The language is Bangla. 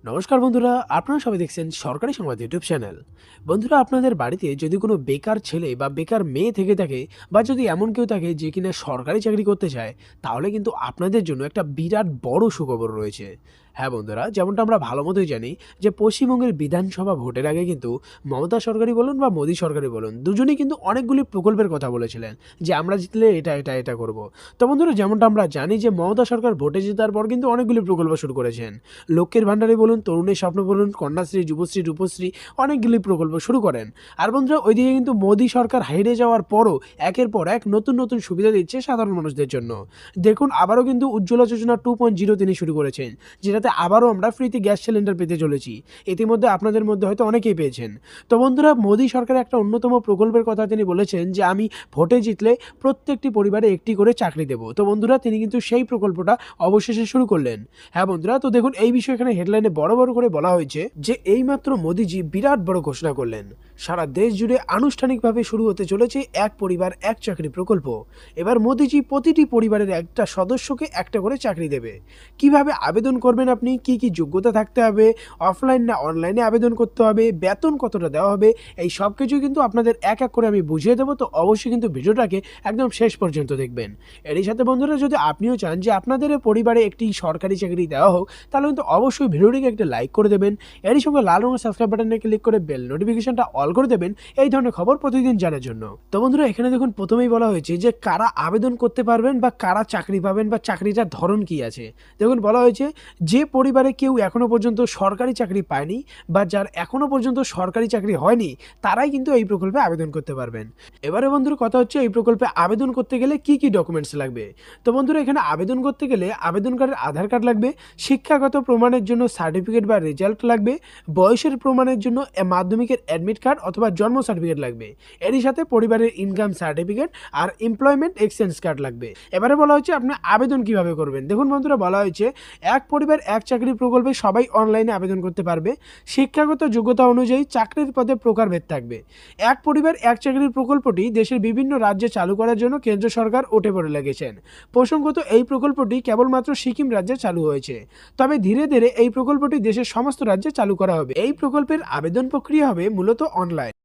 নমস্কার বন্ধুরা, আপনারা সবাই দেখছেন সরকারি সংবাদ ইউটিউব চ্যানেল। বন্ধুরা, আপনাদের বাড়িতে যদি কোনো বেকার ছেলে বা বেকার মেয়ে থেকে থাকে, বা যদি এমন কেউ থাকে যে কিনা সরকারি চাকরি করতে চায়, তাহলে কিন্তু আপনাদের জন্য একটা বিরাট বড় সুখবর রয়েছে। হ্যাঁ বন্ধুরা, যেমনটা আমরা ভালো মতোই জানি যে পশ্চিমবঙ্গের বিধানসভা ভোটের আগে কিন্তু মমতা সরকারই বলুন বা মোদী সরকারই বলুন, দুজনেই কিন্তু অনেকগুলি প্রকল্পের কথা বলেছিলেন যে আমরা জিতলে এটা এটা এটা করব। তো বন্ধুরা, যেমনটা আমরা জানি যে মমতা সরকার ভোটে জেতার পর কিন্তু অনেকগুলি প্রকল্প শুরু করেছেন। লক্ষ্মীর ভাণ্ডারে বলুন, তরুণের স্বপ্ন বলুন, কন্যাশ্রী, যুবশ্রী, রূপশ্রী, অনেকগুলি প্রকল্প শুরু করেন। আর বন্ধুরা, ওইদিকে কিন্তু মোদী সরকার হেরে যাওয়ার পরও একের পর এক নতুন নতুন সুবিধা দিচ্ছে সাধারণ মানুষদের জন্য। দেখুন, আবারও কিন্তু উজ্জ্বলা যোজনা 2.0 তিনি শুরু করেছেন, যেটাতে আবারও আমরা ফ্রিতে গ্যাস সিলিন্ডার পেতে চলেছি। ইতিমধ্যে আপনাদের মধ্যে হয়তো অনেকেই পেয়েছেন। তো বন্ধুরা, মোদী সরকারের একটা অন্যতম প্রকল্পের কথা তিনি বলেছেন যে আমি ভোটে জিতলে প্রত্যেকটি পরিবারে একটি করে চাকরি দেব। তো বন্ধুরা, তিনি কিন্তু সেই প্রকল্পটা অবশেষে শুরু করলেন। হ্যাঁ বন্ধুরা, তো দেখুন এই বিষয়ে এখানে হেডলাইনে বড় বড় করে বলা হয়েছে যে এইমাত্র মোদিজি বিরাট বড় ঘোষণা করলেন। সারা দেশ জুড়ে আনুষ্ঠানিকভাবে শুরু হতে চলেছে এক পরিবার এক চাকরি প্রকল্প। এবার মোদিজি প্রতিটি পরিবারের একটা সদস্যকে একটা করে চাকরি দেবে। কিভাবে আবেদন করবেন আপনি, কি কি যোগ্যতা থাকতে হবে, অফলাইন না অনলাইনে আবেদন করতে হবে, বেতন কতটা দেওয়া হবে, এই সব কিছু কিন্তু আপনাদের এক এক করে আমি বুঝিয়ে দেবো। তো অবশ্যই কিন্তু ভিডিওটাকে একদম শেষ পর্যন্ত দেখবেন। এরই সাথে বন্ধুরা, যদি আপনিও চান যে আপনাদের পরিবারে একটি সরকারি চাকরি দেওয়া হোক, তাহলে কিন্তু অবশ্যই ভিডিওটিকে একটা লাইক করে দেবেন। এরই সঙ্গে লাল রঙের সাবস্ক্রাইব বাটনে ক্লিক করে বেল নোটিফিকেশনটা অল করে দেবেন এই ধরনের খবর প্রতিদিন জানার জন্য। তো বন্ধুরা, এখানে দেখুন প্রথমেই বলা হয়েছে যে কারা আবেদন করতে পারবেন বা কারা চাকরি পাবেন বা চাকরিটার ধরন কি আছে। দেখুন, বলা হয়েছে যে পরিবারে কেউ এখনো পর্যন্ত সরকারি চাকরি পায়নি বা যার এখনো পর্যন্ত সরকারি চাকরি হয়নি, তারাই কিন্তু এই প্রকল্পে আবেদন করতে পারবেন। এবারে বন্ধুর কথা হচ্ছে এই প্রকল্পে আবেদন করতে গেলে কি কি ডকুমেন্টস লাগবে। তো বন্ধুরা, এখানে আবেদন করতে গেলে আবেদনকারীর আধার কার্ড লাগবে, শিক্ষাগত প্রমাণের জন্য সার্টিফিকেট বা রেজাল্ট লাগবে, বয়সের প্রমাণের জন্য মাধ্যমিকের অ্যাডমিট কার্ড অথবা জন্ম সার্টিফিকেট লাগবে। এরই সাথে পরিবারের ইনকাম সার্টিফিকেট আর এমপ্লয়মেন্ট এক্সচেঞ্জ কার্ড লাগবে। এবারে বলা হচ্ছে আপনি আবেদন কিভাবে করবেন। দেখুন বন্ধুরা, বলা হয়েছে এক পরিবার এক চাকরি প্রকল্পে সবাই অনলাইনে আবেদন করতে পারবে। শিক্ষাগত যোগ্যতা অনুযায়ী চাকরির পদে প্রকারভেদ থাকবে। এক পরিবার এক চাকরির প্রকল্পটি দেশের বিভিন্ন রাজ্যে চালু করার জন্য কেন্দ্র সরকার উঠে পড়ে লেগেছেন। প্রসঙ্গত, এই প্রকল্পটি কেবলমাত্র সিকিম রাজ্যে চালু হয়েছে, তবে ধীরে ধীরে এই প্রকল্পটি দেশের সমস্ত রাজ্যে চালু করা হবে। এই প্রকল্পের আবেদন প্রক্রিয়া হবে মূলত অনলাইন।